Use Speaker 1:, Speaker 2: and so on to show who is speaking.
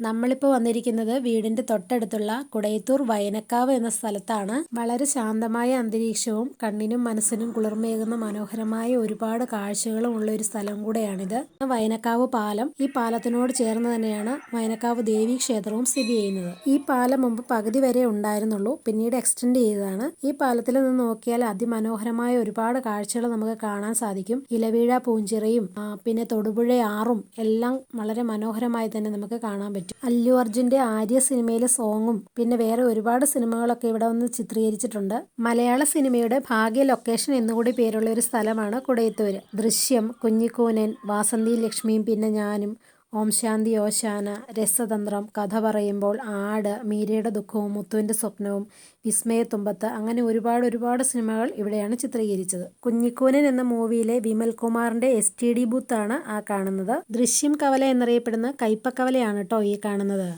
Speaker 1: നമ്മളിപ്പോൾ വന്നിരിക്കുന്നത് വീടിന്റെ തൊട്ടടുത്തുള്ള കുടയത്തൂർ വയനക്കാവ് എന്ന സ്ഥലത്താണ്. വളരെ ശാന്തമായ അന്തരീക്ഷവും കണ്ണിനും മനസ്സിനും കുളിർമയേകുന്ന മനോഹരമായ ഒരുപാട് കാഴ്ചകളും ഉള്ള ഒരു സ്ഥലം കൂടെയാണിത്. വയനക്കാവ് പാലം. ഈ പാലത്തിനോട് ചേർന്ന് തന്നെയാണ് വയനക്കാവ് ദേവി ക്ഷേത്രവും സ്ഥിതി ചെയ്യുന്നത്. ഈ പാലം മുമ്പ് പകുതി വരെ ഉണ്ടായിരുന്നുള്ളൂ, പിന്നീട് എക്സ്റ്റെൻഡ് ചെയ്തതാണ്. ഈ പാലത്തിൽ നിന്ന് നോക്കിയാൽ അതിമനോഹരമായ ഒരുപാട് കാഴ്ചകൾ നമുക്ക് കാണാൻ സാധിക്കും. ഇലവീഴ പൂഞ്ചിറയും പിന്നെ തൊടുപുഴ ആറും എല്ലാം വളരെ മനോഹരമായി തന്നെ നമുക്ക് കാണാൻ പറ്റും. അല്ലു അർജുന്റെ ആര്യ സിനിമയിലെ സോങ്ങും പിന്നെ വേറെ ഒരുപാട് സിനിമകളൊക്കെ ഇവിടെ വന്ന് ചിത്രീകരിച്ചിട്ടുണ്ട്. മലയാള സിനിമയുടെ ഭാഗ്യ ലൊക്കേഷൻ എന്നുകൂടി പേരുള്ള ഒരു സ്ഥലമാണ് കുടയത്തൂര്. ദൃശ്യം, കുഞ്ഞിക്കൂനൻ, വാസന്തി ലക്ഷ്മിയും പിന്നെ ഞാനും, ഓം ശാന്തി ഓശാന, രസതന്ത്രം, കഥ പറയുമ്പോൾ, ആട്, മീരയുടെ ദുഃഖവും മുത്തുവിന്റെ സ്വപ്നവും, വിസ്മയത്തുമ്പത്ത്, അങ്ങനെ ഒരുപാട് സിനിമകൾ ഇവിടെയാണ് ചിത്രീകരിച്ചത്. കുഞ്ഞിക്കൂനൻ എന്ന മൂവിയിലെ വിമൽ കുമാറിന്റെ STD ബൂത്താണ് ആ കാണുന്നത്. ദൃശ്യം കവല എന്നറിയപ്പെടുന്ന കയ്പക്കവലയാണ് കേട്ടോ ഈ കാണുന്നത്.